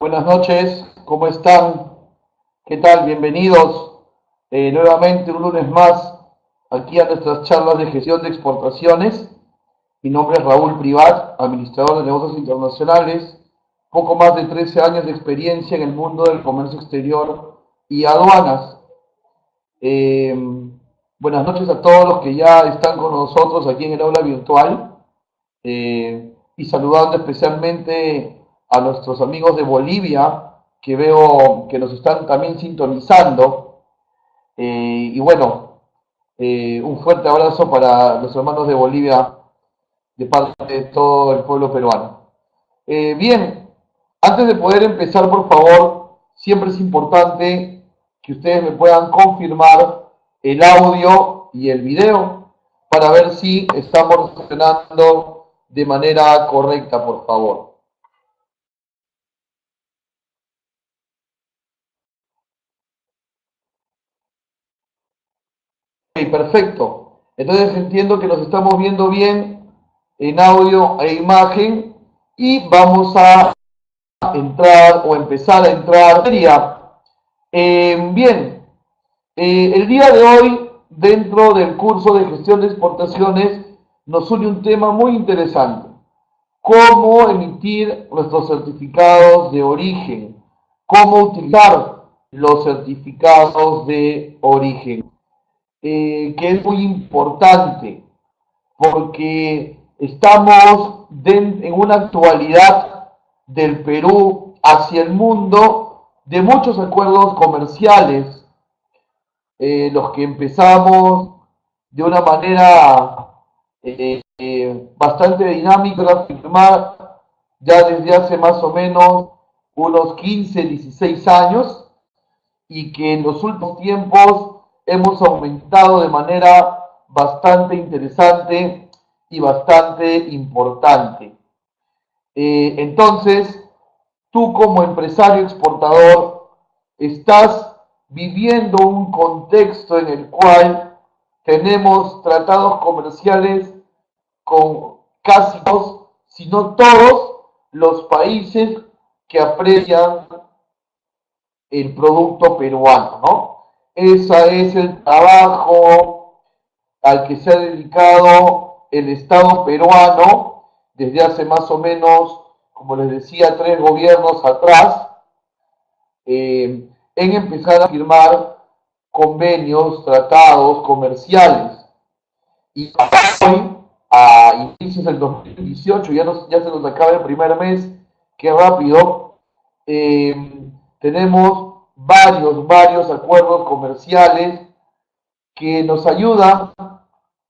Buenas noches, ¿cómo están? ¿Qué tal? Bienvenidos nuevamente un lunes más aquí a nuestras charlas de gestión de exportaciones. Mi nombre es Raúl Privat, administrador de negocios internacionales, poco más de 13 años de experiencia en el mundo del comercio exterior y aduanas. Eh, Buenas noches a todos los que ya están con nosotros aquí en el aula virtual y saludando especialmente a nuestros amigos de Bolivia que veo que nos están también sintonizando. Y bueno, un fuerte abrazo para los hermanos de Bolivia de parte de todo el pueblo peruano. Bien, antes de poder empezar, por favor, siempre es importante que ustedes me puedan confirmar el audio y el video para ver si estamos funcionando de manera correcta, por favor. Ok, perfecto. Entonces entiendo que nos estamos viendo bien en audio e imagen y vamos a entrar o empezar a entrar. Bien, el día de hoy, dentro del curso de gestión de exportaciones, nos une un tema muy interesante. Cómo emitir nuestros certificados de origen, cómo utilizar los certificados de origen, que es muy importante porque estamos en una actualidad del Perú hacia el mundo de muchos acuerdos comerciales, los que empezamos de una manera bastante dinámica a firmar ya desde hace más o menos unos 15, 16 años y que en los últimos tiempos hemos aumentado de manera bastante interesante y bastante importante. Entonces, tú como empresario exportador estás viviendo un contexto en el cual tenemos tratados comerciales con casi todos, si no todos, los países que aprecian el producto peruano, ¿no? Ese es el trabajo al que se ha dedicado el Estado peruano desde hace más o menos, como les decía, 3 gobiernos atrás, en empezar a firmar convenios, tratados comerciales. Y hoy, a inicios del 2018, ya se nos acaba el primer mes, qué rápido, tenemos varios acuerdos comerciales que nos ayudan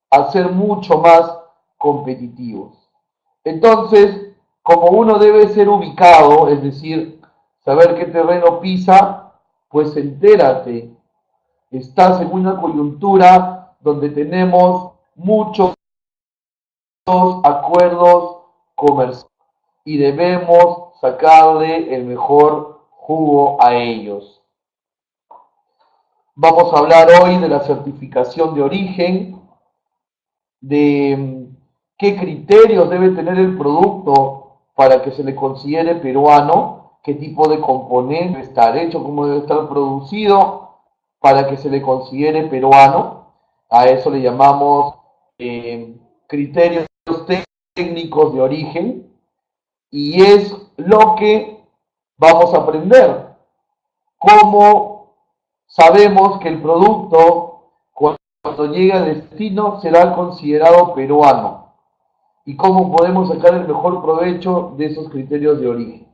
a ser mucho más competitivos. Entonces, como uno debe ser ubicado, es decir, saber qué terreno pisa, pues entérate, estás en una coyuntura donde tenemos muchos acuerdos comerciales y debemos sacarle el mejor jugo a ellos. Vamos a hablar hoy de la certificación de origen, de qué criterios debe tener el producto para que se le considere peruano, qué tipo de componente debe estar hecho, cómo debe estar producido para que se le considere peruano. A eso le llamamos criterios técnicos de origen y es lo que vamos a aprender. Cómo sabemos que el producto cuando llegue al destino será considerado peruano y cómo podemos sacar el mejor provecho de esos criterios de origen.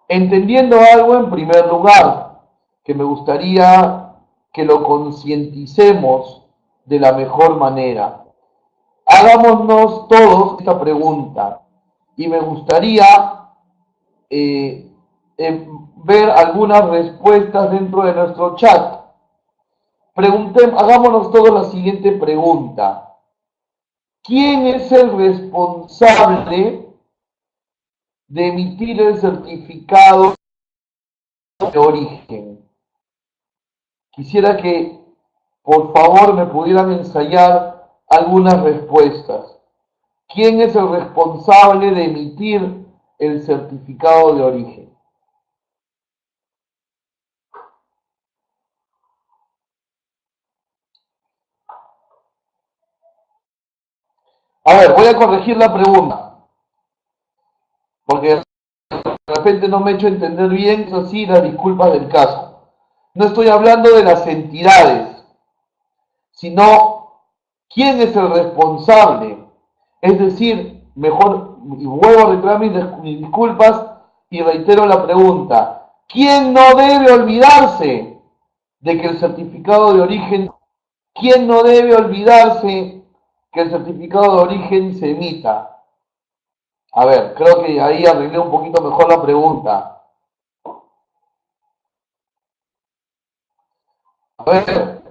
Entendiendo algo en primer lugar, que me gustaría que lo concienticemos de la mejor manera. Hagámonos todos esta pregunta y me gustaría ver algunas respuestas dentro de nuestro chat. Hagámonos todos la siguiente pregunta. ¿Quién es el responsable de emitir el certificado de origen? Quisiera que por favor me pudieran ensayar algunas respuestas. ¿Quién es el responsable de emitir el certificado de origen? A ver, voy a corregir la pregunta, porque de repente no me he hecho entender bien, eso sí, las disculpas del caso. No estoy hablando de las entidades, sino quién es el responsable. Es decir, mejor, y vuelvo a reiterar mis disculpas y reitero la pregunta. ¿Quién no debe olvidarse de que el certificado de origen, quién no debe olvidarse que el certificado de origen se emita? A ver, creo que ahí arreglé un poquito mejor la pregunta. A ver,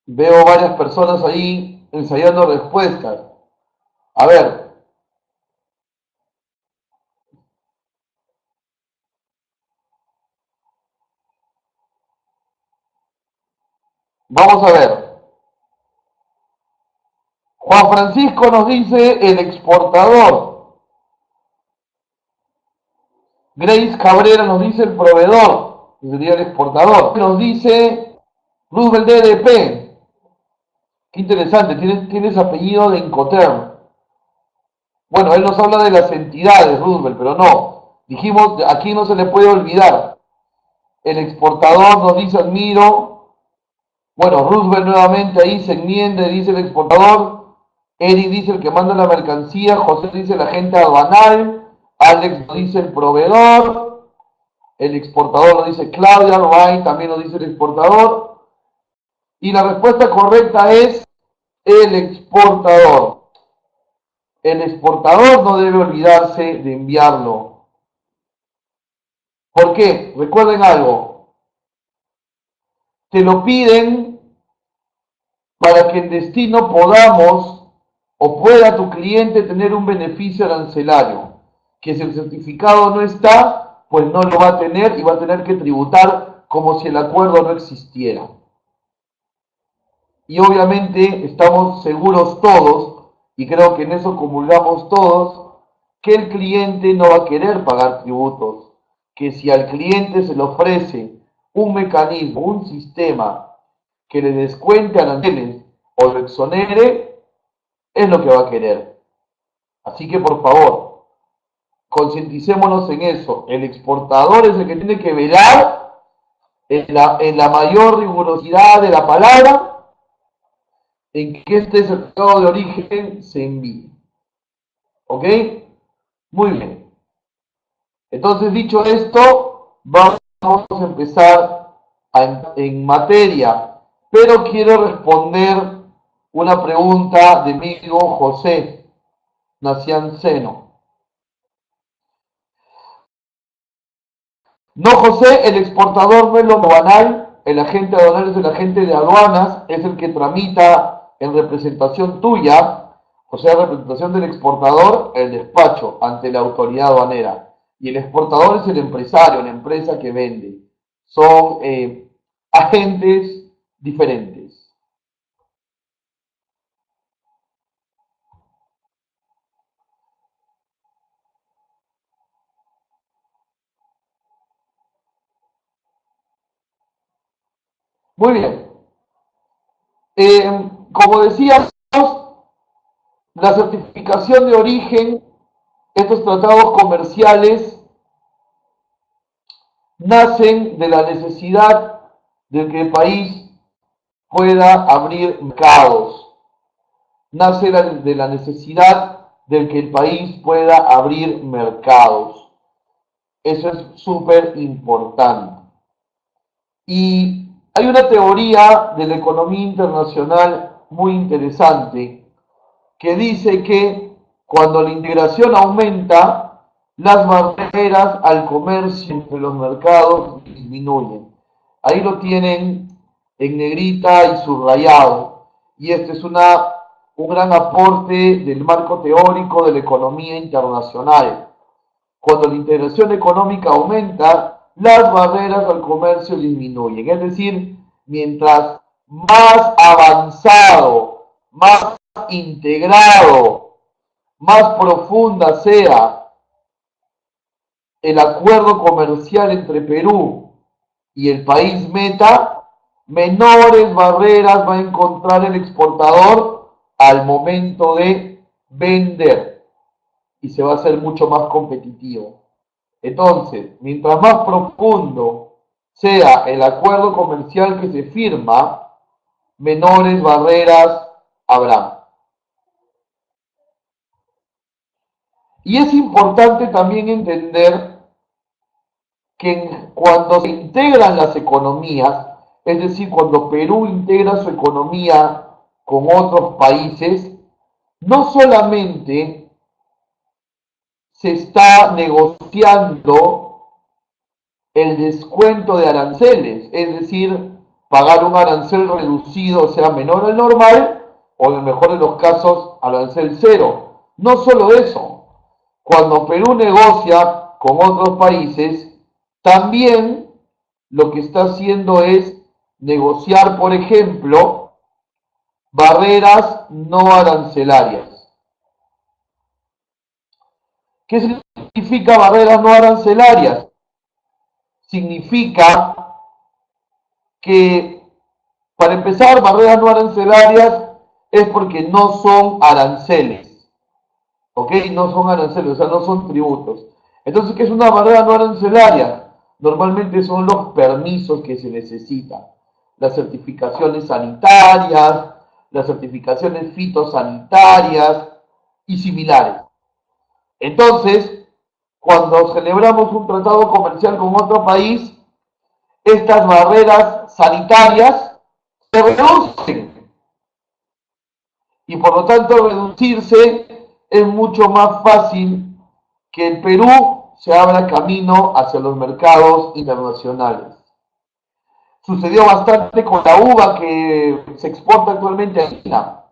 veo varias personas ahí ensayando respuestas. A ver, vamos a ver. Juan Francisco nos dice el exportador. Grace Cabrera nos dice el proveedor, que sería el exportador. Nos dice Roosevelt DDP. Qué interesante, tienes apellido de Incoterm. Bueno, él nos habla de las entidades, Roosevelt, pero no. Dijimos, aquí no se le puede olvidar. El exportador nos dice Admiro. Bueno, Roosevelt nuevamente ahí se enmienda, dice el exportador. Eric dice el que manda la mercancía. José dice el agente aduanal. Alex dice el proveedor. El exportador lo dice Claudia. Ryan también lo dice el exportador. Y la respuesta correcta es el exportador. El exportador no debe olvidarse de enviarlo. ¿Por qué? Recuerden algo. Te lo piden para que en destino podamos o pueda tu cliente tener un beneficio arancelario. Que si el certificado no está, pues no lo va a tener y va a tener que tributar como si el acuerdo no existiera. Y obviamente estamos seguros todos, y creo que en eso comulgamos todos, que el cliente no va a querer pagar tributos, que si al cliente se le ofrece un mecanismo, un sistema que le descuente aranceles o lo exonere, es lo que va a querer. Así que por favor, concienticémonos en eso. El exportador es el que tiene que velar en la mayor rigurosidad de la palabra en que este certificado de origen se envíe. ¿Ok? Muy bien. Entonces, dicho esto, vamos a empezar en materia. Pero quiero responder una pregunta de mi amigo José Nacián Seno. No, José, el exportador no es lo aduanal, el agente aduanal es el agente de aduanas, es el que tramita en representación tuya, o sea, representación del exportador, el despacho ante la autoridad aduanera. Y el exportador es el empresario, la empresa que vende. Son agentes diferentes. Muy bien. Como decíamos, la certificación de origen, estos tratados comerciales nacen de la necesidad de que el país pueda abrir mercados. Nace de la necesidad de que el país pueda abrir mercados. Eso es súper importante. Y hay una teoría de la economía internacional muy interesante que dice que cuando la integración aumenta, las barreras al comercio entre los mercados disminuyen. Ahí lo tienen en negrita y subrayado. Y este es un gran aporte del marco teórico de la economía internacional. Cuando la integración económica aumenta, las barreras al comercio disminuyen. Es decir, mientras más avanzado, más integrado, más profunda sea el acuerdo comercial entre Perú y el país meta, menores barreras va a encontrar el exportador al momento de vender y se va a hacer mucho más competitivo. Entonces, mientras más profundo sea el acuerdo comercial que se firma, menores barreras habrá. Y es importante también entender que cuando se integran las economías, es decir, cuando Perú integra su economía con otros países, no solamente se está negociando el descuento de aranceles, es decir, pagar un arancel reducido, sea menor al normal, o en el mejor de los casos, arancel cero. No solo eso, cuando Perú negocia con otros países, también lo que está haciendo es negociar, por ejemplo, barreras no arancelarias. ¿Qué significa barreras no arancelarias? Significa que, para empezar, barreras no arancelarias es porque no son aranceles, ¿ok? No son aranceles, o sea, no son tributos. Entonces, ¿qué es una barrera no arancelaria? Normalmente son los permisos que se necesitan, las certificaciones sanitarias, las certificaciones fitosanitarias y similares. Entonces, cuando celebramos un tratado comercial con otro país, estas barreras sanitarias se reducen y por lo tanto al reducirse es mucho más fácil que el Perú se abra camino hacia los mercados internacionales. Sucedió bastante con la uva que se exporta actualmente a China.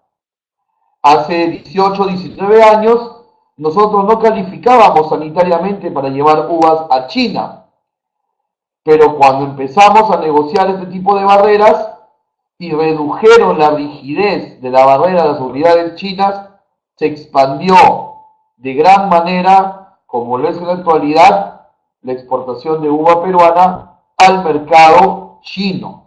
Hace 18, 19 años nosotros no calificábamos sanitariamente para llevar uvas a China, pero cuando empezamos a negociar este tipo de barreras y redujeron la rigidez de la barrera de las autoridades chinas, se expandió de gran manera, como lo es en la actualidad, la exportación de uva peruana al mercado chino.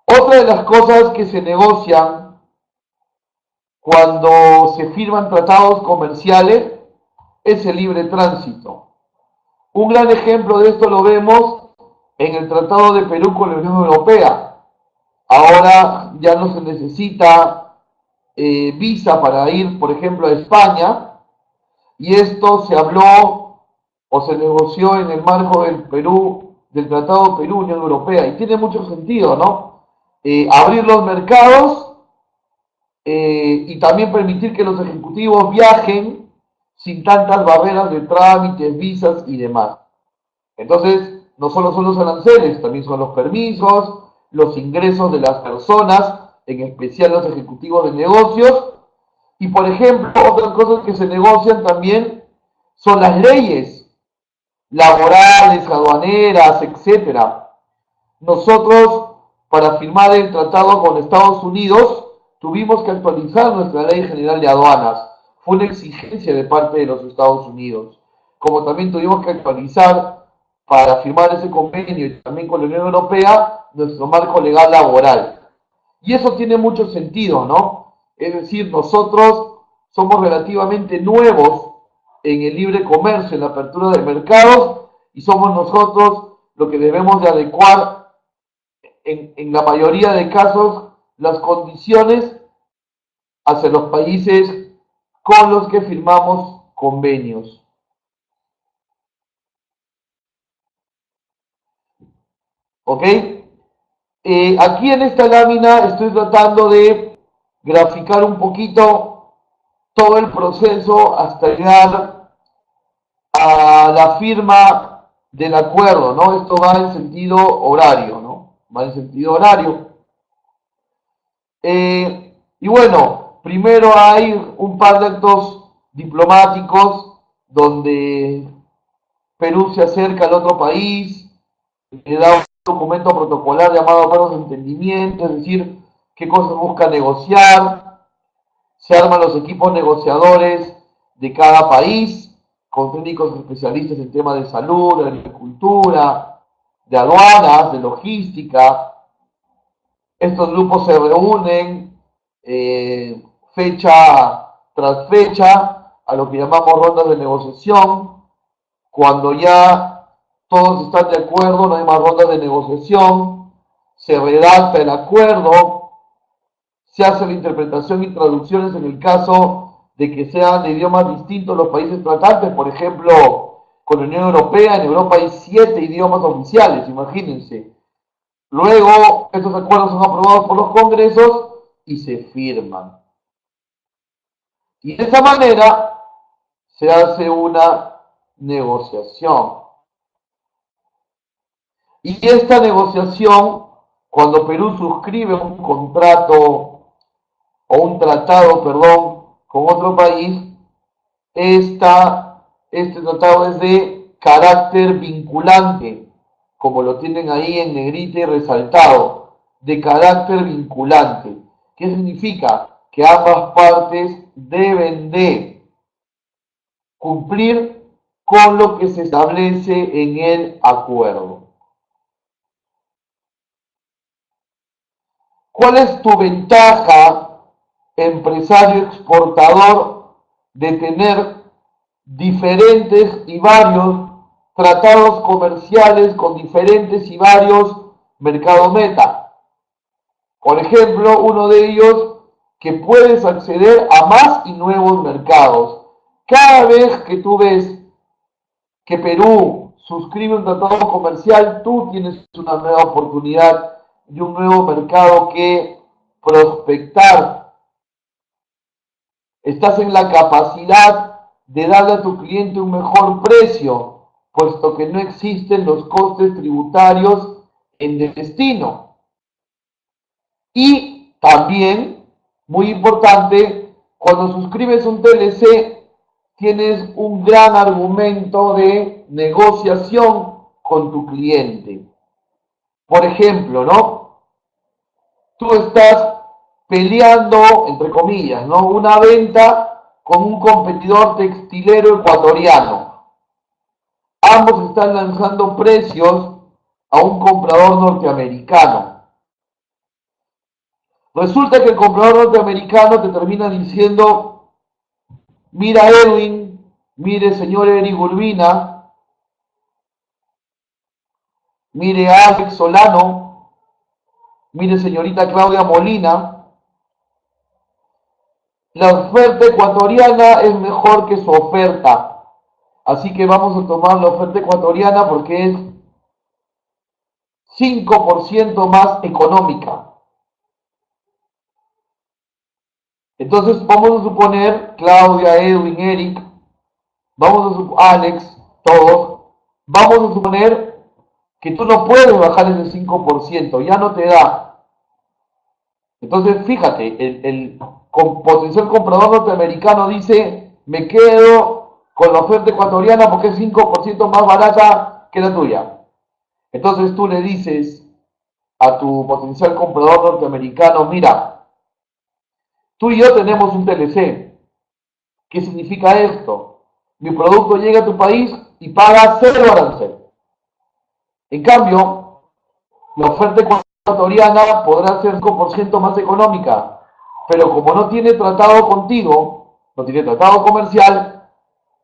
Otra de las cosas que se negocian cuando se firman tratados comerciales es el libre tránsito. Un gran ejemplo de esto lo vemos en el Tratado de Perú con la Unión Europea. Ahora ya no se necesita visa para ir, por ejemplo, a España, y esto se habló o se negoció en el marco del Tratado Perú-Unión Europea, y tiene mucho sentido, ¿no? Abrir los mercados y también permitir que los ejecutivos viajen sin tantas barreras de trámites, visas y demás. Entonces, no solo son los aranceles, también son los permisos, los ingresos de las personas, en especial los ejecutivos de negocios. Y, por ejemplo, otras cosas que se negocian también son las leyes laborales, aduaneras, etcétera. Nosotros, para firmar el tratado con Estados Unidos, tuvimos que actualizar nuestra Ley General de Aduanas. Fue una exigencia de parte de los Estados Unidos. Como también tuvimos que actualizar para firmar ese convenio y también con la Unión Europea nuestro marco legal laboral. Y eso tiene mucho sentido, ¿no? Es decir, nosotros somos relativamente nuevos en el libre comercio, en la apertura de mercados, y somos nosotros los que debemos de adecuar en la mayoría de casos las condiciones hacia los países con los que firmamos convenios. ¿Ok? Aquí en esta lámina estoy tratando de graficar un poquito todo el proceso hasta llegar a la firma del acuerdo, ¿no? Esto va en sentido horario, ¿no? Va en sentido horario. Y bueno, primero hay un par de actos diplomáticos donde Perú se acerca al otro país, le da un documento protocolar llamado acuerdo de entendimiento, es decir, qué cosas busca negociar, se arman los equipos negociadores de cada país, con técnicos especialistas en temas de salud, de agricultura, de aduanas, de logística. Estos grupos se reúnen fecha tras fecha a lo que llamamos rondas de negociación. Cuando ya todos están de acuerdo, no hay más rondas de negociación, se redacta el acuerdo, se hace la interpretación y traducciones en el caso de que sean de idiomas distintos los países tratantes. Por ejemplo, con la Unión Europea, en Europa hay 7 idiomas oficiales, imagínense. Luego, estos acuerdos son aprobados por los congresos y se firman. Y de esa manera se hace una negociación. Y esta negociación, cuando Perú suscribe un contrato o un tratado, perdón, con otro país, este tratado es de carácter vinculante, como lo tienen ahí en negrita y resaltado, de carácter vinculante. ¿Qué significa? Que ambas partes deben de cumplir con lo que se establece en el acuerdo. ¿Cuál es tu ventaja, empresario exportador, de tener diferentes y varios tratados comerciales con diferentes y varios mercados meta? Por ejemplo, uno de ellos, que puedes acceder a más y nuevos mercados. Cada vez que tú ves que Perú suscribe un tratado comercial, tú tienes una nueva oportunidad y un nuevo mercado que prospectar. Estás en la capacidad de darle a tu cliente un mejor precio, puesto que no existen los costes tributarios en destino. Y también, muy importante, cuando suscribes un TLC, tienes un gran argumento de negociación con tu cliente. Por ejemplo, ¿no? Tú estás peleando, entre comillas, ¿no?, una venta con un competidor textilero ecuatoriano. Ambos están lanzando precios a un comprador norteamericano. Resulta que el comprador norteamericano te termina diciendo: mira, Edwin, mire, señor Eric Urbina, mire, Alex Solano, mire, señorita Claudia Molina, la oferta ecuatoriana es mejor que su oferta. Así que vamos a tomar la oferta ecuatoriana porque es 5% más económica. Entonces vamos a suponer, Claudia, Edwin, Eric, Alex, todos, vamos a suponer que tú no puedes bajar ese 5%, ya no te da. Entonces fíjate, el potencial comprador norteamericano dice: me quedo con la oferta ecuatoriana porque es 5% más barata que la tuya. Entonces tú le dices a tu potencial comprador norteamericano: mira, tú y yo tenemos un TLC. ¿Qué significa esto? Mi producto llega a tu país y paga 0 arancel. En cambio, la oferta ecuatoriana podrá ser 5% más económica, pero como no tiene tratado contigo, no tiene tratado comercial,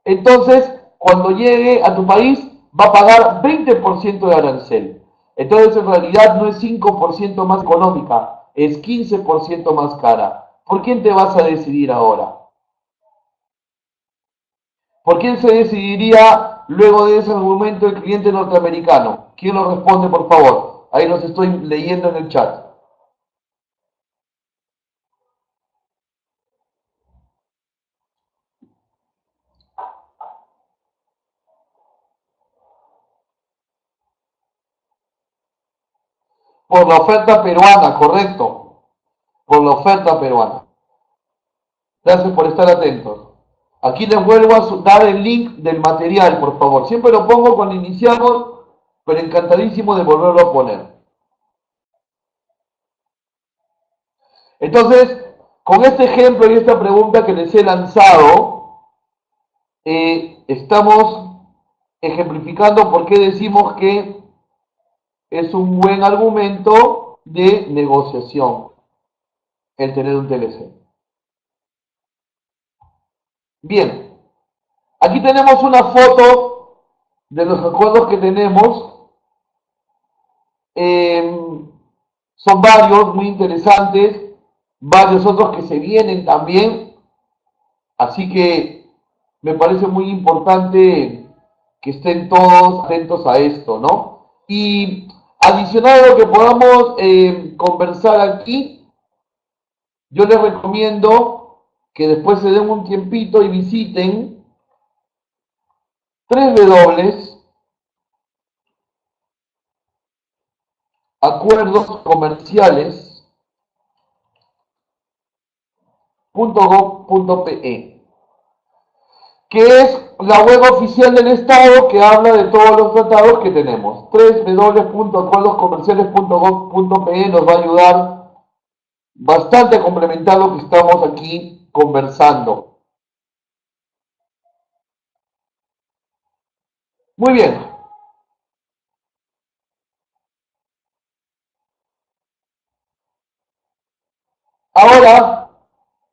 entonces cuando llegue a tu país va a pagar 20% de arancel. Entonces en realidad no es 5% más económica, es 15% más cara. ¿Por quién te vas a decidir ahora? ¿Por quién se decidiría luego de ese argumento el cliente norteamericano? ¿Quién lo responde, por favor? Ahí los estoy leyendo en el chat. Por la oferta peruana, correcto. Por la oferta peruana. Gracias por estar atentos. Aquí les vuelvo a dar el link del material, por favor. Siempre lo pongo cuando iniciamos, pero encantadísimo de volverlo a poner. Entonces, con este ejemplo y esta pregunta que les he lanzado, estamos ejemplificando por qué decimos que es un buen argumento de negociación el tener un TLC. Bien, aquí tenemos una foto de los acuerdos que tenemos. Son varios, muy interesantes, varios otros que se vienen también, así que me parece muy importante que estén todos atentos a esto, ¿no? Y adicional a lo que podamos conversar aquí, yo les recomiendo que después se den un tiempito y visiten www.acuerdoscomerciales.gov.pe, que es la web oficial del Estado que habla de todos los tratados que tenemos. www.acuerdoscomerciales.gov.pe nos va a ayudar bastante a complementar lo que estamos aquí conversando. Muy bien. Ahora,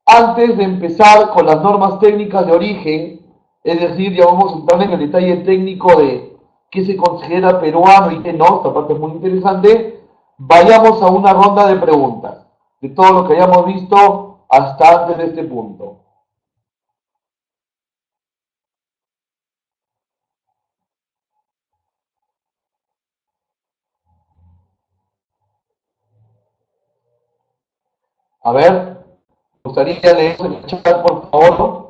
antes de empezar con las normas técnicas de origen, es decir, ya vamos a entrar en el detalle técnico de qué se considera peruano y qué no, esta parte es muy interesante, vayamos a una ronda de preguntas de todo lo que hayamos visto hasta antes de este punto. A ver, me gustaría leer en el chat, por favor.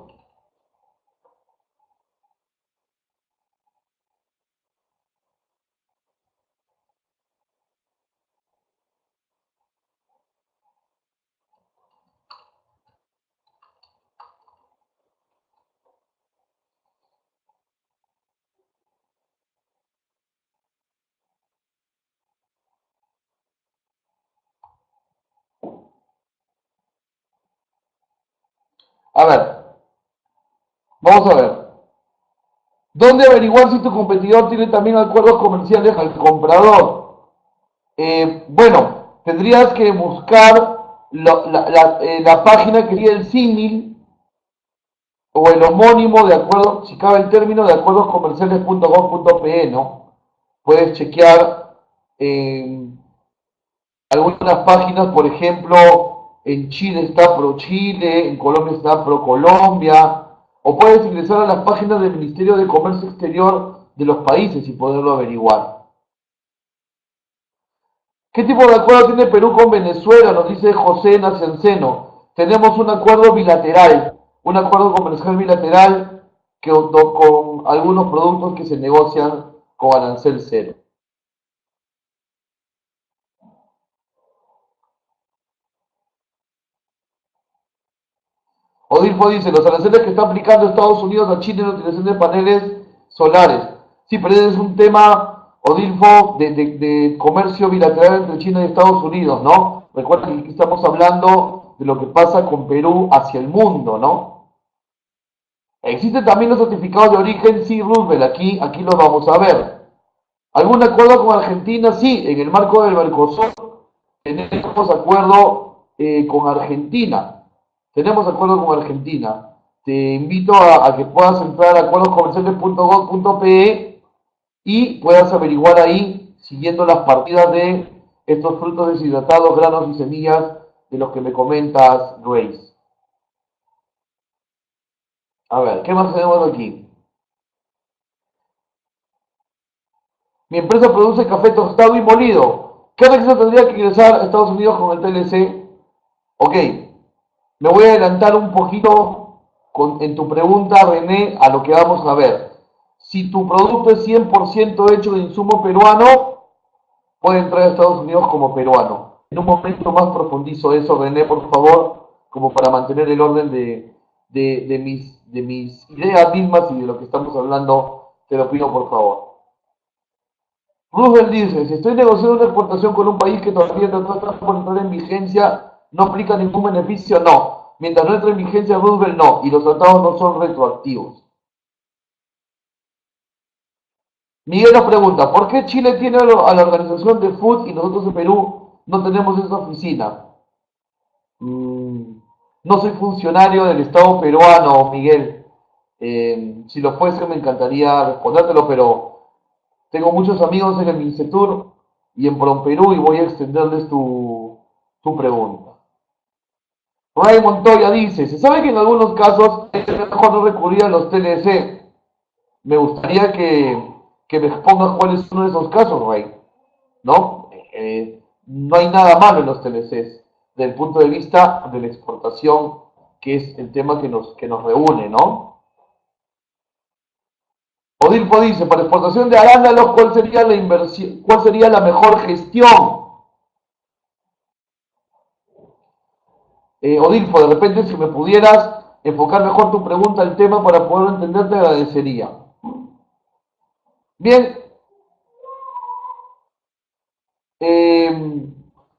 A ver, vamos a ver. ¿Dónde averiguar si tu competidor tiene también acuerdos comerciales al comprador? Bueno, tendrías que buscar la página que tiene el símil o el homónimo de acuerdo, si cabe el término, de acuerdoscomerciales.gov.pe, ¿no? Puedes chequear algunas páginas, por ejemplo, en Chile está Pro Chile, en Colombia está Pro Colombia, o puedes ingresar a las páginas del Ministerio de Comercio Exterior de los países y poderlo averiguar. ¿Qué tipo de acuerdo tiene Perú con Venezuela? Nos dice José Nacianceno. Tenemos un acuerdo bilateral, un acuerdo comercial bilateral con algunos productos que se negocian con arancel cero. Odilfo dice, los aranceles que está aplicando Estados Unidos a China en la utilización de paneles solares. Sí, pero ese es un tema, Odilfo, de comercio bilateral entre China y Estados Unidos, ¿no? Recuerda que aquí estamos hablando de lo que pasa con Perú hacia el mundo, ¿no? Existen también los certificados de origen, sí, Roosevelt, aquí los vamos a ver. ¿Algún acuerdo con Argentina? Sí, en el marco del Mercosur tenemos acuerdo con Argentina. Tenemos acuerdo con Argentina. Te invito a que puedas entrar a acuerdoscomerciales.gov.pe y puedas averiguar ahí, siguiendo las partidas de estos frutos deshidratados, granos y semillas de los que me comentas, Grace. A ver, ¿qué más tenemos aquí? Mi empresa produce café tostado y molido. ¿Qué requisito tendría que ingresar a Estados Unidos con el TLC? Ok, me voy a adelantar un poquito en tu pregunta, René, a lo que vamos a ver. Si tu producto es 100% hecho de insumo peruano, puede entrar a Estados Unidos como peruano. En un momento más profundizo eso, René, por favor, como para mantener el orden de mis ideas mismas y de lo que estamos hablando, te lo pido por favor. Roosevelt dice, si estoy negociando una exportación con un país que todavía no está por entrar en vigencia ¿No aplica ningún beneficio? No. Mientras no entre en vigencia Roosevelt, no. Y los tratados no son retroactivos. Miguel nos pregunta, ¿por qué Chile tiene a la organización de Food y nosotros en Perú no tenemos esa oficina? No soy funcionario del Estado peruano, Miguel. Si lo fuese me encantaría respondértelo, pero tengo muchos amigos en el Mincetur y en Perú y voy a extenderles tu pregunta. Ray Montoya dice, se sabe que en algunos casos es mejor no recurrir a los TLC. Me gustaría que me expongas cuáles son esos casos, Ray. ¿No? No hay nada malo en los TLCs desde el punto de vista de la exportación, que es el tema que nos reúne, ¿no? Odilfo dice, para exportación de arándanos, ¿cuál sería la inversión, cuál sería la mejor gestión? Odilfo, de repente si me pudieras enfocar mejor tu pregunta al tema para poder entenderte, agradecería. Bien,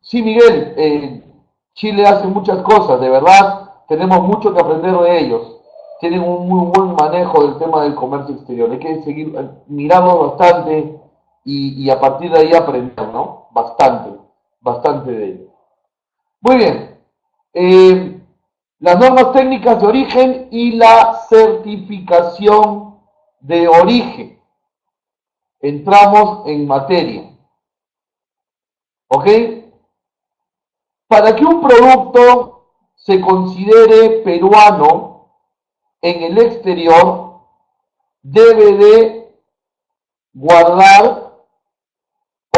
sí, Miguel, Chile hace muchas cosas, de verdad, tenemos mucho que aprender de ellos. Tienen un muy buen manejo del tema del comercio exterior. Hay que seguir, mirarlo bastante y a partir de ahí aprender, ¿no? Bastante, bastante de ello. Muy bien. Eh, las normas técnicas de origen y la certificación de origen. Entramos en materia. ¿Ok? Para que un producto se considere peruano en el exterior, debe de guardar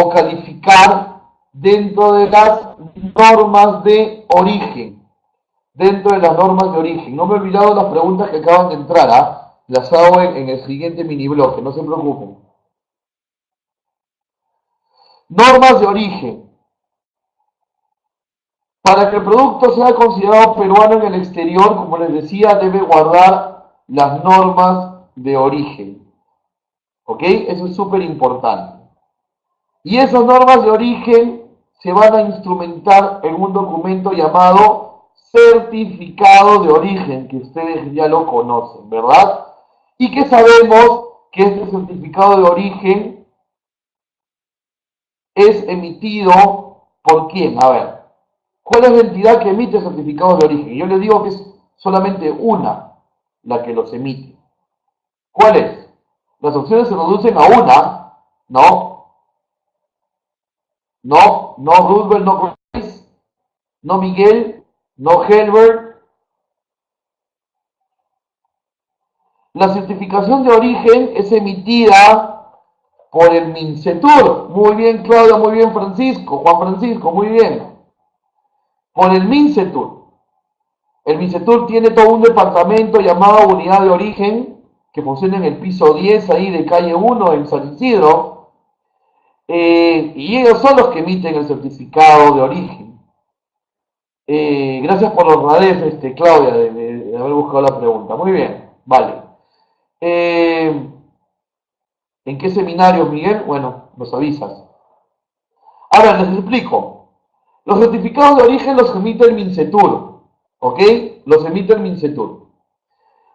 o calificar dentro de las normas de origen. Dentro de las normas de origen. No me he olvidado las preguntas que acaban de entrar, ¿ah? Las hago en el siguiente mini bloque, no se preocupen. Normas de origen. Para que el producto sea considerado peruano en el exterior, como les decía, debe guardar las normas de origen. ¿Ok? Eso es súper importante. Y esas normas de origen se van a instrumentar en un documento llamado certificado de origen, que ustedes ya lo conocen, ¿verdad? Y que sabemos que este certificado de origen es emitido por quién. A ver, ¿cuál es la entidad que emite certificados de origen? Yo les digo que es solamente una la que los emite. ¿Cuál es? Las opciones se reducen a una. No, no Roosevelt, no Grace, no Miguel, no Helbert. La certificación de origen es emitida por el MINCETUR. Muy bien, Claudia, muy bien, Francisco, Juan Francisco, muy bien. Por el MINCETUR. El MINCETUR tiene todo un departamento llamado Unidad de Origen, que funciona en el piso 10 ahí de calle 1 en San Isidro. Y ellos son los que emiten el certificado de origen. Gracias por la honradez, Claudia, de haber buscado la pregunta. Muy bien, vale. ¿En qué seminario, Miguel? Bueno, nos avisas. Ahora les explico. Los certificados de origen los emite el MINCETUR, ¿ok? Los emite el MINCETUR.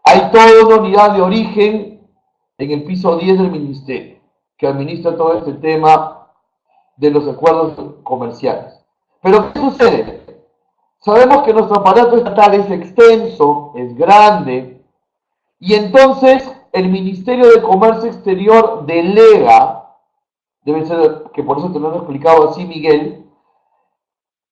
Hay toda una unidad de origen en el piso 10 del ministerio que administra todo este tema de los acuerdos comerciales. Pero ¿qué sucede? Sabemos que nuestro aparato estatal es extenso, es grande, y entonces el Ministerio de Comercio Exterior delega, debe ser que por eso te lo han explicado así, Miguel,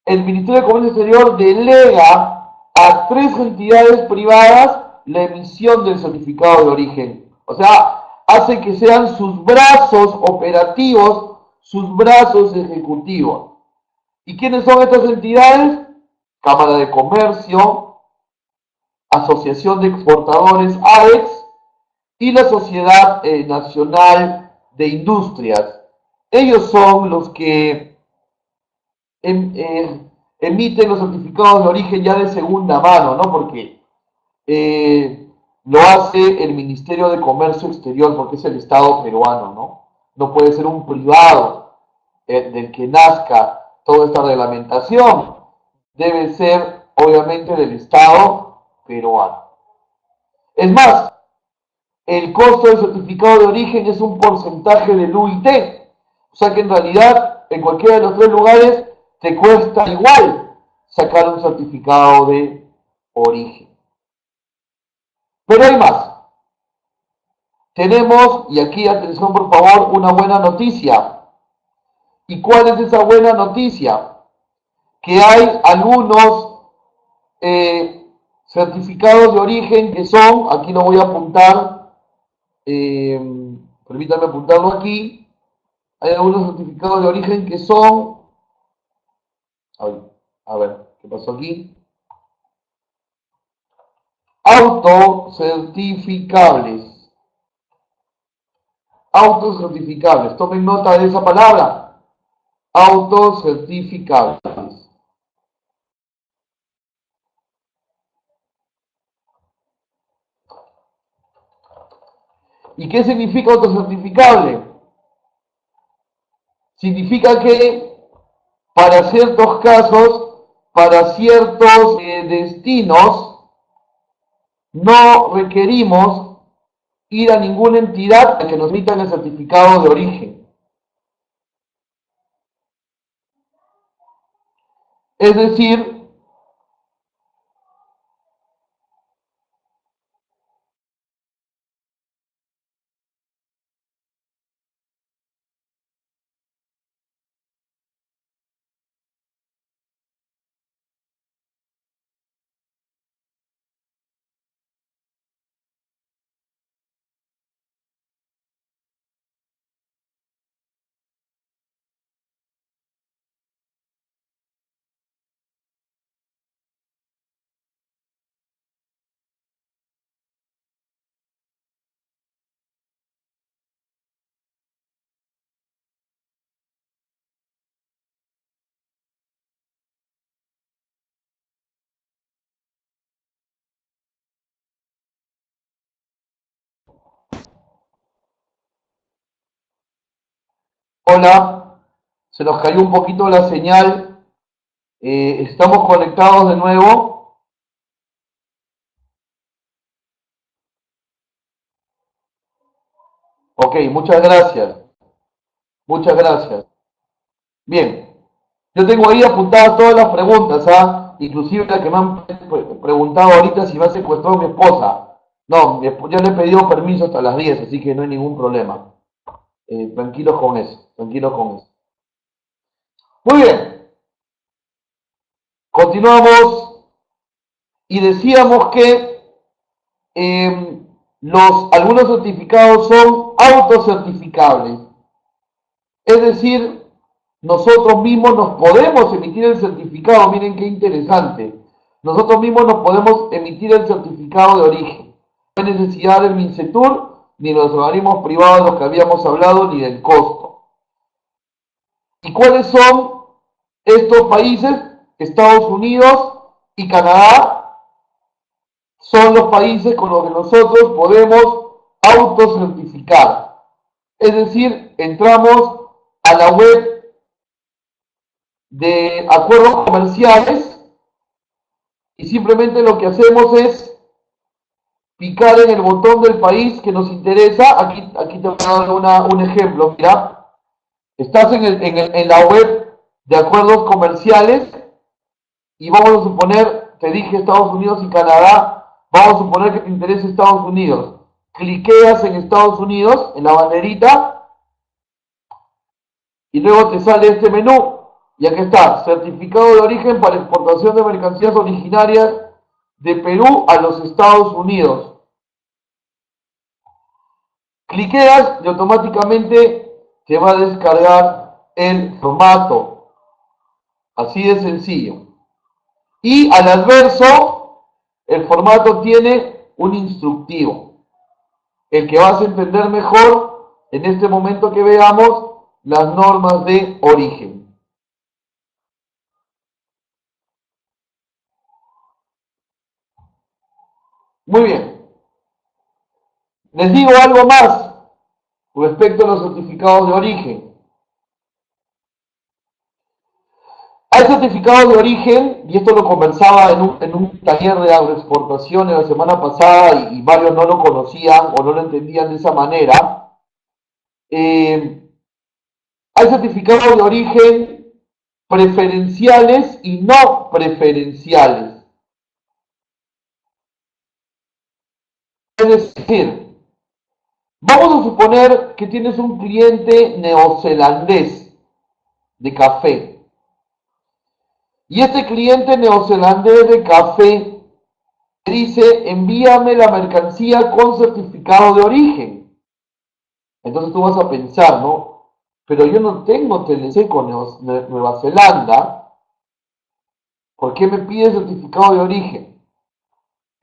el Ministerio de Comercio Exterior delega a 3 entidades privadas la emisión del certificado de origen. O sea, hace que sean sus brazos operativos, sus brazos ejecutivos. ¿Y quiénes son estas entidades? Cámara de Comercio, Asociación de Exportadores AEX y la Sociedad Nacional de Industrias. Ellos son los que emiten los certificados de origen ya de segunda mano, ¿no? Porque lo hace el Ministerio de Comercio Exterior, porque es el Estado peruano, ¿no? No puede ser un privado del que nazca toda esta reglamentación. debe ser obviamente del Estado peruano. Es más, el costo del certificado de origen es un porcentaje del UIT, o sea que en realidad en cualquiera de los tres lugares te cuesta igual sacar un certificado de origen. Pero hay más. Tenemos, y aquí atención por favor, una buena noticia. ¿Y cuál es esa buena noticia? Que hay algunos certificados de origen que son, aquí lo voy a apuntar, eh, permítanme apuntarlo aquí, hay algunos certificados de origen que son, a ver, ¿qué pasó aquí? Autocertificables. Autocertificables. Tomen nota de esa palabra. Autocertificables. ¿Y qué significa autocertificable? Significa que para ciertos casos, para ciertos destinos, no requerimos ir a ninguna entidad a que nos emitan el certificado de origen. Es decir, hola, se nos cayó un poquito la señal. Estamos conectados de nuevo. Ok, muchas gracias. Muchas gracias. Bien, yo tengo ahí apuntadas todas las preguntas, ¿ah? Inclusive la que me han preguntado ahorita si me ha secuestrado mi esposa. No, yo le he pedido permiso hasta las 10, así que no hay ningún problema. Tranquilos con eso, tranquilos con eso. Muy bien, continuamos y decíamos que algunos certificados son autocertificables. Es decir, nosotros mismos nos podemos emitir el certificado. Miren qué interesante. Nosotros mismos nos podemos emitir el certificado de origen. No hay necesidad del MINCETUR, ni de los organismos privados de los que habíamos hablado, ni del costo. ¿Y cuáles son estos países? Estados Unidos y Canadá son los países con los que nosotros podemos autocertificar. Es decir, entramos a la web de acuerdos comerciales y simplemente lo que hacemos es picar en el botón del país que nos interesa. Aquí te voy a dar un ejemplo. Mira, estás en la web de acuerdos comerciales y vamos a suponer, te dije Estados Unidos y Canadá, vamos a suponer que te interesa Estados Unidos. Cliqueas en Estados Unidos, en la banderita, y luego te sale este menú. Y aquí está, certificado de origen para exportación de mercancías originarias de Perú a los Estados Unidos. Cliqueas y automáticamente te va a descargar el formato. Así de sencillo. Y al adverso, el formato tiene un instructivo, el que vas a entender mejor en este momento que veamos las normas de origen. Muy bien. Les digo algo más respecto a los certificados de origen. Hay certificados de origen, y esto lo conversaba en un taller de agroexportaciones la semana pasada y varios no lo conocían o no lo entendían de esa manera. Hay certificados de origen preferenciales y no preferenciales. Es decir, vamos a suponer que tienes un cliente neozelandés de café. Y este cliente neozelandés de café dice, envíame la mercancía con certificado de origen. Entonces tú vas a pensar, ¿no? Pero yo no tengo TLC con Nueva Zelanda. ¿Por qué me pide certificado de origen?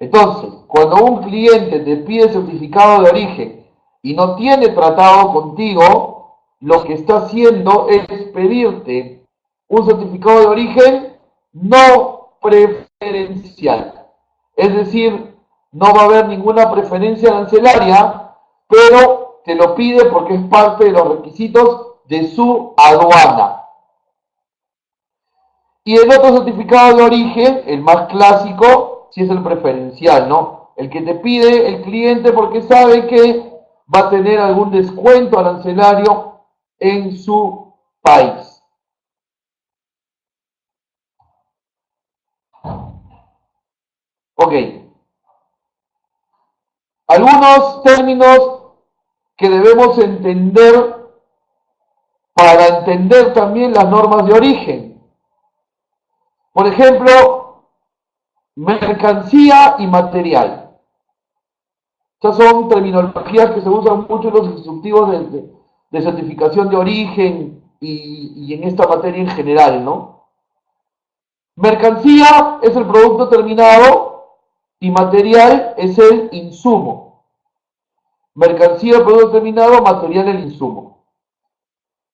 Entonces, cuando un cliente te pide certificado de origen y no tiene tratado contigo, lo que está haciendo es pedirte un certificado de origen no preferencial. Es decir, no va a haber ninguna preferencia arancelaria, pero te lo pide porque es parte de los requisitos de su aduana. Y el otro certificado de origen, el más clásico, sí es el preferencial, ¿no? El que te pide el cliente porque sabe que va a tener algún descuento arancelario en su país. Ok. Algunos términos que debemos entender para entender también las normas de origen. Por ejemplo, mercancía y material. Estas son terminologías que se usan mucho en los instructivos de certificación de origen y en esta materia en general, ¿no? Mercancía es el producto terminado y material es el insumo. Mercancía, producto terminado, material, el insumo.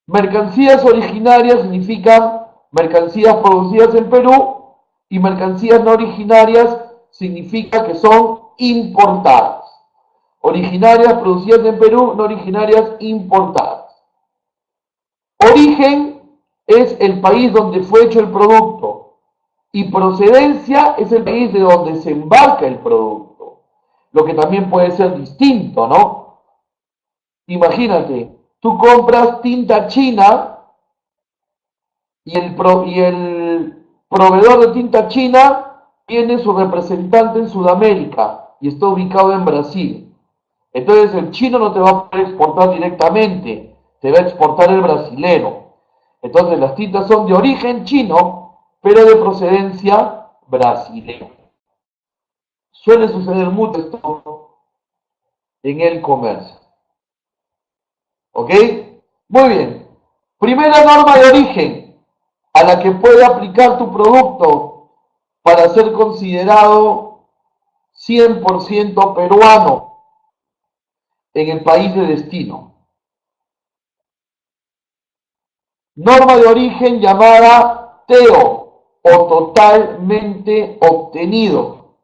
Mercancías originarias significan mercancías producidas en Perú y mercancías no originarias significa que son importadas. Originarias producidas en Perú, no originarias importadas. Origen es el país donde fue hecho el producto y procedencia es el país de donde se embarca el producto, lo que también puede ser distinto, ¿no? Imagínate, tú compras tinta china y el proveedor de tinta china tiene su representante en Sudamérica y está ubicado en Brasil. Entonces el chino no te va a poder exportar directamente, te va a exportar el brasilero. Entonces las tintas son de origen chino, pero de procedencia brasileña. Suele suceder mucho esto en el comercio. ¿Ok? Muy bien. Primera norma de origen a la que puede aplicar tu producto para ser considerado 100% peruano en el país de destino. Norma de origen llamada TEO o totalmente obtenido.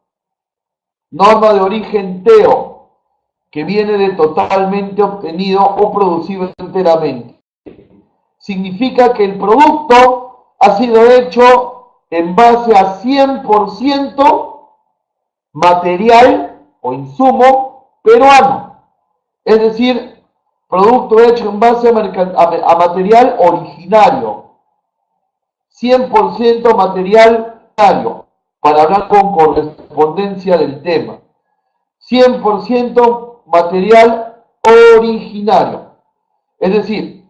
Norma de origen TEO, que viene de totalmente obtenido o producido enteramente. Significa que el producto ha sido hecho en base a 100% material o insumo peruano. Es decir, producto hecho en base a material originario. 100% material originario, para hablar con correspondencia del tema. 100% material originario. Es decir,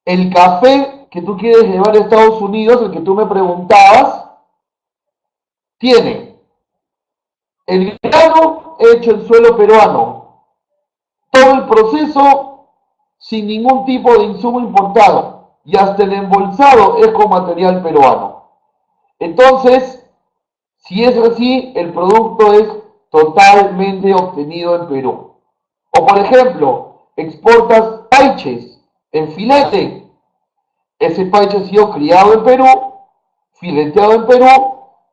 el café que tú quieres llevar a Estados Unidos, el que tú me preguntabas, tiene el grano hecho en suelo peruano, todo el proceso sin ningún tipo de insumo importado y hasta el embolsado es con material peruano. Entonces, si es así, el producto es totalmente obtenido en Perú. O por ejemplo, exportas paiches en filete. Ese paiche ha sido criado en Perú, fileteado en Perú,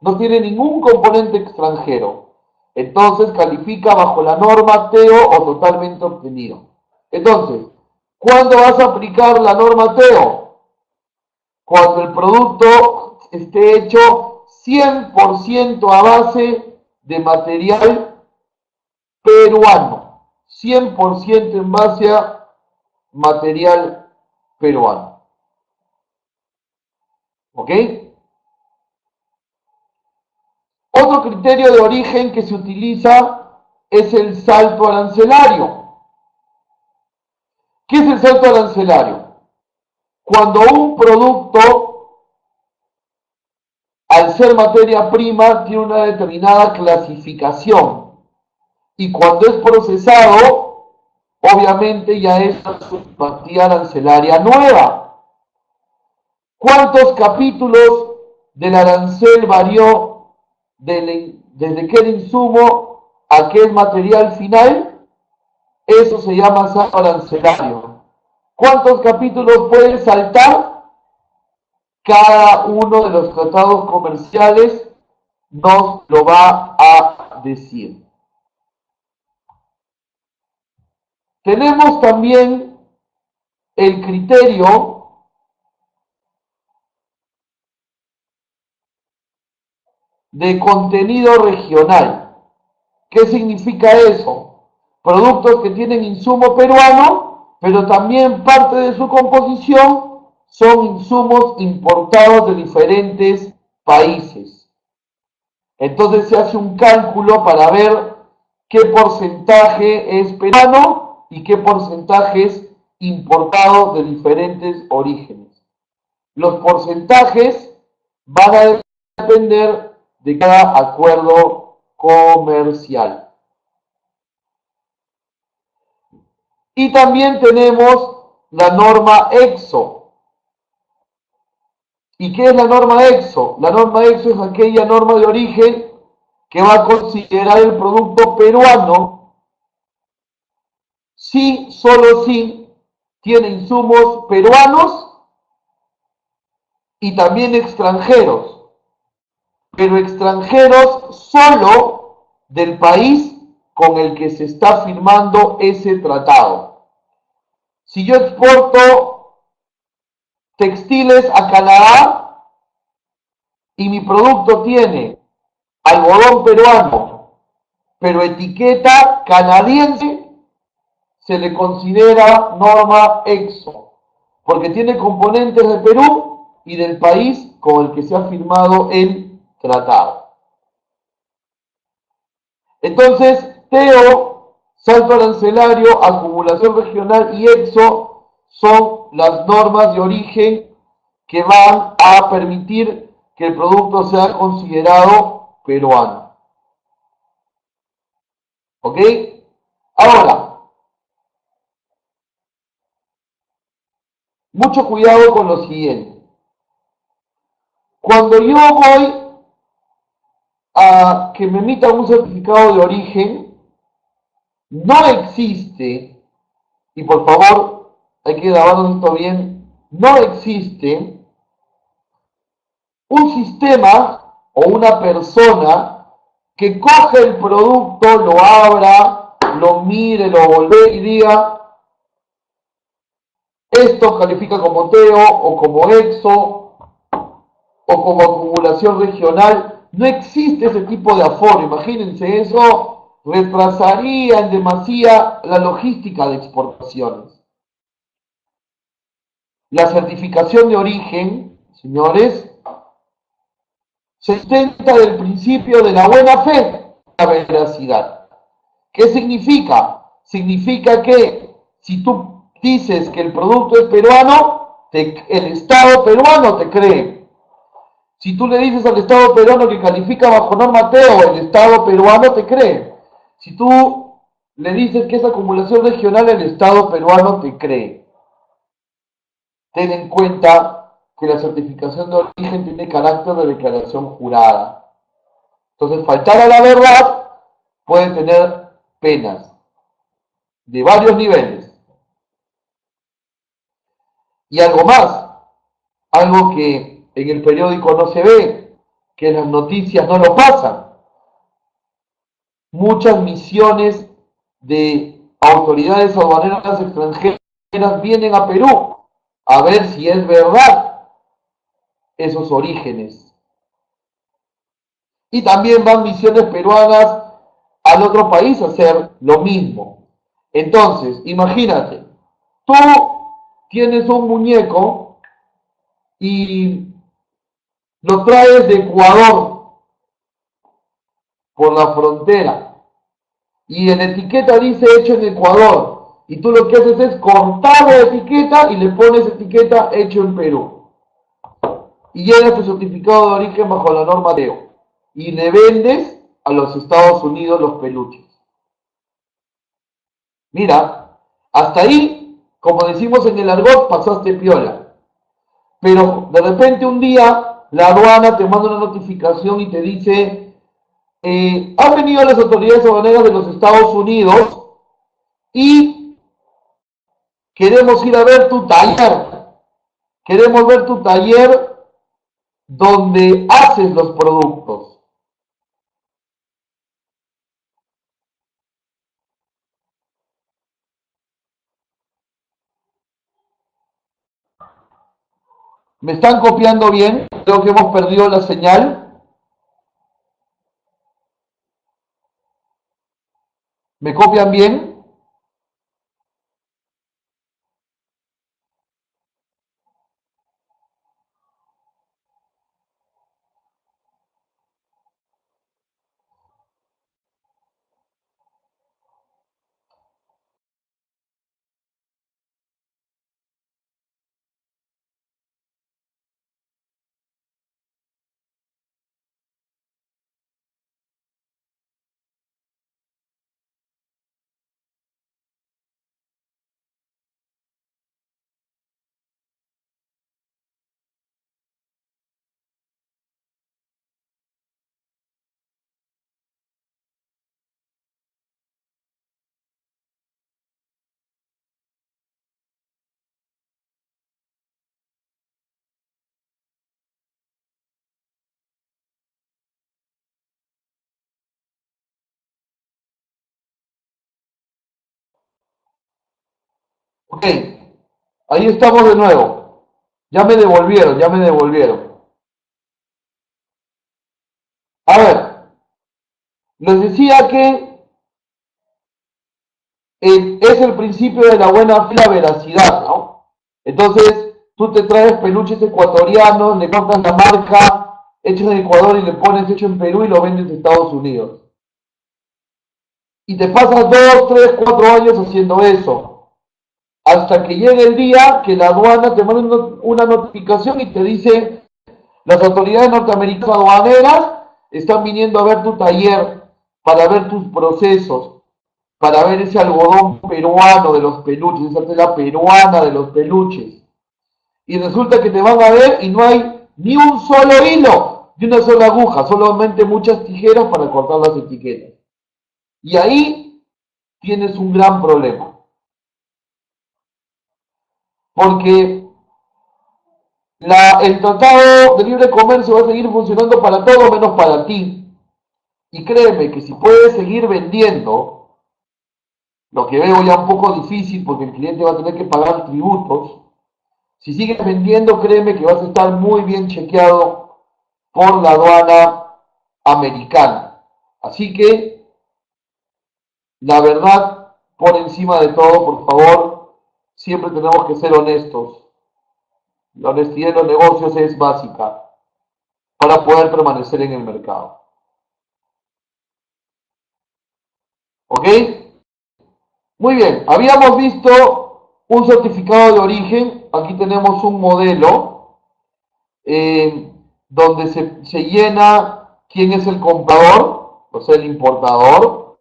no tiene ningún componente extranjero. Entonces califica bajo la norma TEO o totalmente obtenido. Entonces, ¿cuándo vas a aplicar la norma TEO? Cuando el producto esté hecho 100% a base de material peruano. 100% en base a material peruano. ¿Ok? Otro criterio de origen que se utiliza es el salto arancelario. ¿Qué es el salto arancelario? Cuando un producto, al ser materia prima, tiene una determinada clasificación y cuando es procesado, obviamente ya es una simpatía arancelaria nueva. ¿Cuántos capítulos del arancel varió desde que el insumo a que es material final? Eso se llama salto arancelario. ¿Cuántos capítulos puede saltar? Cada uno de los tratados comerciales nos lo va a decir. Tenemos también el criterio de contenido regional. ¿Qué significa eso? Productos que tienen insumo peruano, pero también parte de su composición son insumos importados de diferentes países. Entonces se hace un cálculo para ver qué porcentaje es peruano y qué porcentaje es importado de diferentes orígenes. Los porcentajes van a depender de cada acuerdo comercial. Y también tenemos la norma EXO. ¿Y qué es la norma EXO? La norma EXO es aquella norma de origen que va a considerar el producto peruano si, solo si, tiene insumos peruanos y también extranjeros, pero extranjeros solo del país con el que se está firmando ese tratado. Si yo exporto textiles a Canadá y mi producto tiene algodón peruano, pero etiqueta canadiense, se le considera norma EXO, porque tiene componentes de Perú y del país con el que se ha firmado el tratado. Entonces, TEO, salto arancelario, acumulación regional y EXO son las normas de origen que van a permitir que el producto sea considerado peruano. ¿Ok? Ahora, mucho cuidado con lo siguiente. Cuando yo voy a que me emitan un certificado de origen, no existe, y por favor hay que grabarlo esto bien, no existe un sistema o una persona que coge el producto, lo abra, lo mire, lo voltee y diga, esto califica como TEO o como EXO o como acumulación regional. No existe ese tipo de aforo. Imagínense, eso retrasaría en demasía la logística de exportaciones. La certificación de origen, señores, se sustenta del principio de la buena fe, la veracidad. ¿Qué significa? Significa que si tú dices que el producto es peruano, el Estado peruano te cree. Si tú le dices al Estado peruano que califica bajo norma TEO, el Estado peruano te cree. Si tú le dices que es acumulación regional, el Estado peruano te cree. Ten en cuenta que la certificación de origen tiene carácter de declaración jurada. Entonces, faltar a la verdad puede tener penas de varios niveles. Y algo más, algo que en el periódico no se ve, que en las noticias no lo pasan. Muchas misiones de autoridades aduaneras extranjeras vienen a Perú a ver si es verdad esos orígenes. Y también van misiones peruanas al otro país a hacer lo mismo. Entonces, imagínate, tú tienes un muñeco y lo traes de Ecuador por la frontera y en etiqueta dice hecho en Ecuador y tú lo que haces es cortar la etiqueta y le pones etiqueta hecho en Perú y llenas tu certificado de origen bajo la norma DEO y le vendes a los Estados Unidos los peluches. Mira, hasta ahí, como decimos en el argot, pasaste piola. Pero de repente un día la aduana te manda una notificación y te dice, han venido las autoridades aduaneras de los Estados Unidos y queremos ir a ver tu taller. Queremos ver tu taller donde haces los productos. ¿Me están copiando bien? Creo que hemos perdido la señal. ¿Me copian bien? Ok, ahí estamos de nuevo. Ya me devolvieron, ya me devolvieron. A ver, les decía que es el principio de la buena fe, la veracidad, ¿no? Entonces, tú te traes peluches ecuatorianos, le cortas la marca hecho en Ecuador y le pones hecho en Perú y lo vendes en Estados Unidos. Y te pasas 2, 3, 4 años haciendo eso. Hasta que llegue el día que la aduana te manda una notificación y te dice, las autoridades norteamericanas aduaneras están viniendo a ver tu taller para ver tus procesos, para ver ese algodón peruano de los peluches, esa tela peruana de los peluches. Y resulta que te van a ver y no hay ni un solo hilo, ni una sola aguja, solamente muchas tijeras para cortar las etiquetas. Y ahí tienes un gran problema. Porque el tratado de libre comercio va a seguir funcionando para todo menos para ti. Y créeme que si puedes seguir vendiendo, lo que veo ya un poco difícil porque el cliente va a tener que pagar tributos, si sigues vendiendo, créeme que vas a estar muy bien chequeado por la aduana americana. Así que, la verdad, por encima de todo, por favor, siempre tenemos que ser honestos. La honestidad en los negocios es básica para poder permanecer en el mercado. ¿Ok? Muy bien, habíamos visto un certificado de origen. Aquí tenemos un modelo donde se llena quién es el comprador, o sea, el importador,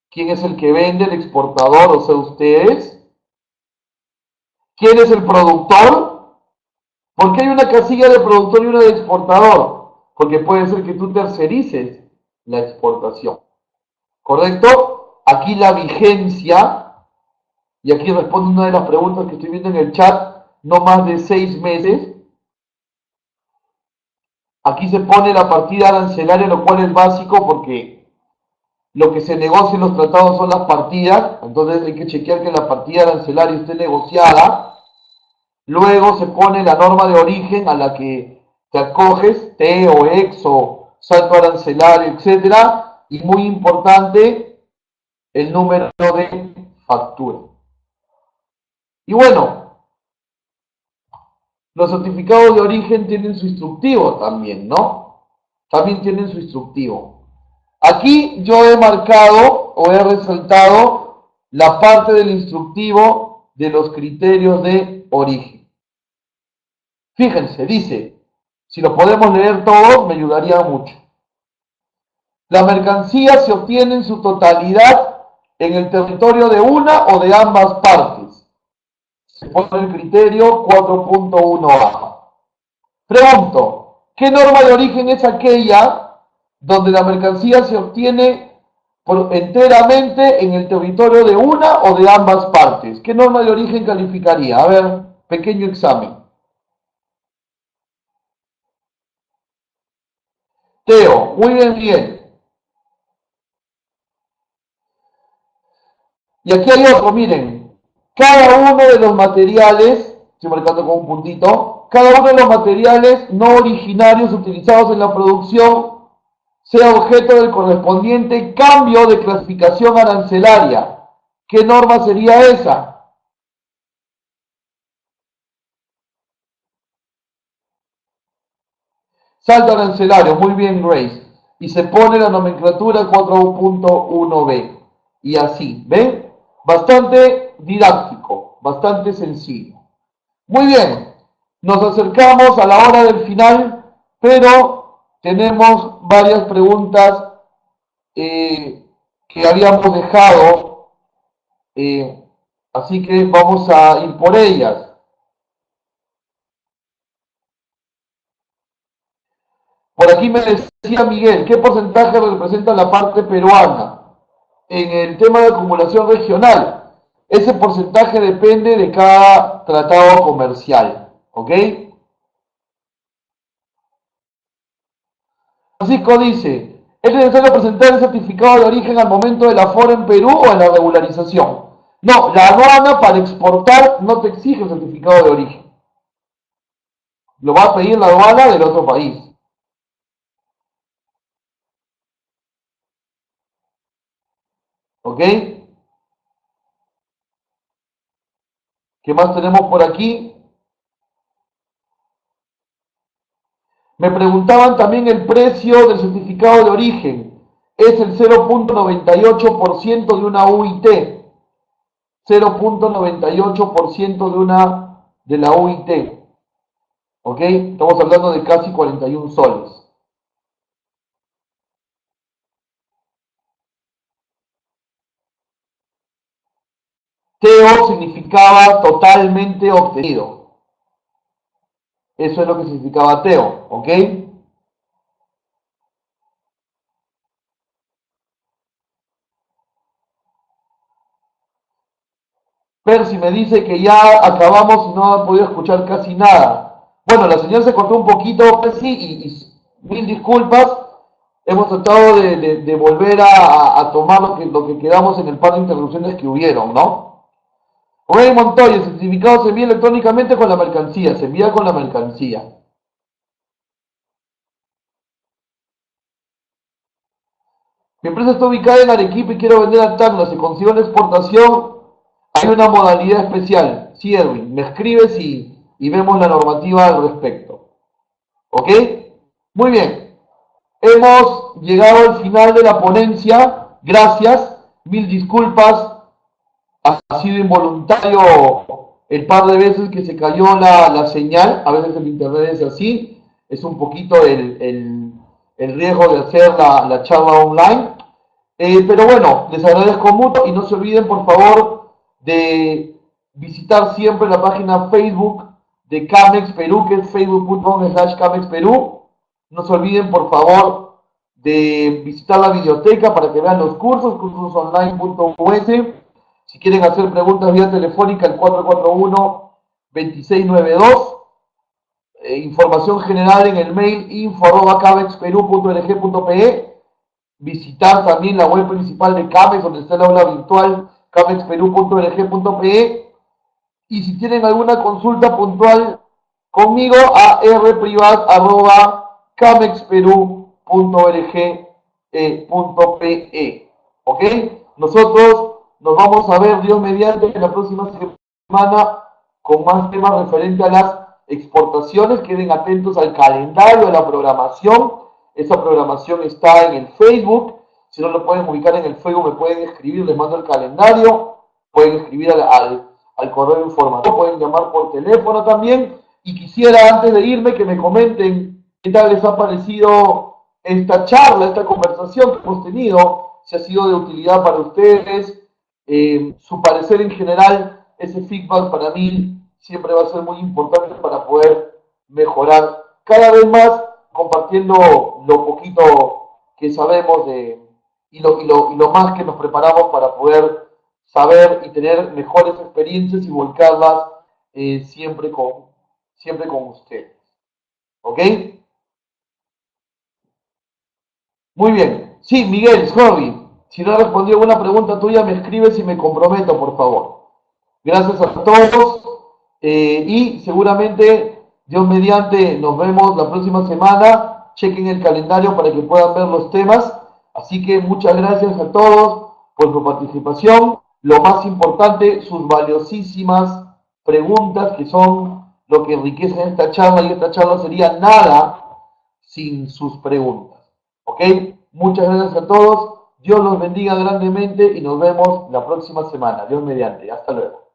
quién es el que vende, el exportador, o sea, ustedes, quién es el productor, porque hay una casilla de productor y una de exportador, porque puede ser que tú tercerices la exportación, ¿correcto? Aquí la vigencia, y aquí responde una de las preguntas que estoy viendo en el chat, no más de 6 meses. Aquí se pone la partida arancelaria, lo cual es básico porque lo que se negocia en los tratados son las partidas, entonces hay que chequear que la partida arancelaria esté negociada. Luego se pone la norma de origen a la que te acoges, T o EX salto arancelario, etcétera, y muy importante, el número de factura. Y bueno, los certificados de origen tienen su instructivo también, ¿no? También tienen su instructivo. Aquí yo he marcado o he resaltado la parte del instructivo de los criterios de origen. Fíjense, dice, si lo podemos leer todos, me ayudaría mucho. La mercancía se obtiene en su totalidad en el territorio de una o de ambas partes. Se pone el criterio 4.1a. Pregunto, ¿qué norma de origen es aquella donde la mercancía se obtiene enteramente en el territorio de una o de ambas partes? ¿Qué norma de origen calificaría? A ver, pequeño examen. Teo, muy bien. Y aquí hay otro, miren, cada uno de los materiales, estoy marcando con un puntito, cada uno de los materiales no originarios utilizados en la producción sea objeto del correspondiente cambio de clasificación arancelaria. ¿Qué norma sería esa? Salto arancelario, muy bien Grace. Y se pone la nomenclatura 4.1b. Y así, ¿ven? Bastante didáctico, bastante sencillo. Muy bien, nos acercamos a la hora del final, pero tenemos varias preguntas que habíamos dejado, así que vamos a ir por ellas. Por aquí me decía Miguel, ¿qué porcentaje representa la parte peruana en el tema de acumulación regional? Ese porcentaje depende de cada tratado comercial, ¿ok? Francisco dice, ¿es necesario presentar el certificado de origen al momento del aforo en Perú o en la regularización? No, la aduana para exportar no te exige el certificado de origen. Lo va a pedir la aduana del otro país. ¿Ok? ¿Qué más tenemos por aquí? Me preguntaban también el precio del certificado de origen. Es el 0.98% de una UIT. 0.98% de la UIT. ¿Ok? Estamos hablando de casi 41 soles. Teo significaba totalmente obtenido. Eso es lo que significaba Teo, ¿ok? Percy me dice que ya acabamos y no han podido escuchar casi nada. Bueno, la señal se cortó un poquito, Percy, y mil disculpas. Hemos tratado de volver a tomar lo que quedamos en el par de interrupciones que hubieron, ¿no? Rey Montoya, el certificado se envía electrónicamente con la mercancía, se envía con la mercancía. Mi empresa está ubicada en Arequipa y quiero vender a Tacna. Si consigo una exportación, hay una modalidad especial. Sí, Edwin, me escribes y vemos la normativa al respecto. ¿Ok? Muy bien. Hemos llegado al final de la ponencia. Gracias. Mil disculpas. Ha sido involuntario el par de veces que se cayó la señal. A veces el internet es así. Es un poquito el riesgo de hacer la charla online. Pero bueno, les agradezco mucho y no se olviden por favor de visitar siempre la página Facebook de Camex Perú, que es facebook.com/Camex Perú. No se olviden por favor de visitar la biblioteca para que vean los cursos, cursosonline.us. Si quieren hacer preguntas vía telefónica, el 441-2692. Información general en el mail info@camexperú.org.pe. Visitar también la web principal de Camex, donde está la aula virtual, camexperú.org.pe. Y si tienen alguna consulta puntual conmigo, a rprivat@camexperú.org. ¿Ok? Nosotros nos vamos a ver, Dios mediante, en la próxima semana con más temas referentes a las exportaciones. Queden atentos al calendario de la programación. Esa programación está en el Facebook. Si no lo pueden ubicar en el Facebook, me pueden escribir, les mando el calendario. Pueden escribir al correo informativo, pueden llamar por teléfono también. Y quisiera, antes de irme, que me comenten qué tal les ha parecido esta charla, esta conversación que hemos tenido, si ha sido de utilidad para ustedes, su parecer en general. Ese feedback para mí siempre va a ser muy importante para poder mejorar cada vez más, compartiendo lo poquito que sabemos y lo más que nos preparamos para poder saber y tener mejores experiencias y volcarlas siempre con ustedes. ¿Ok? Muy bien. Sí, Miguel, sorry. Si no he respondido a alguna pregunta tuya, me escribes y me comprometo, por favor. Gracias a todos y seguramente, Dios mediante, nos vemos la próxima semana. Chequen el calendario para que puedan ver los temas. Así que muchas gracias a todos por su participación. Lo más importante, sus valiosísimas preguntas, que son lo que enriquecen esta charla, y esta charla sería nada sin sus preguntas. ¿Ok? Muchas gracias a todos. Dios los bendiga grandemente y nos vemos la próxima semana. Dios mediante. Hasta luego.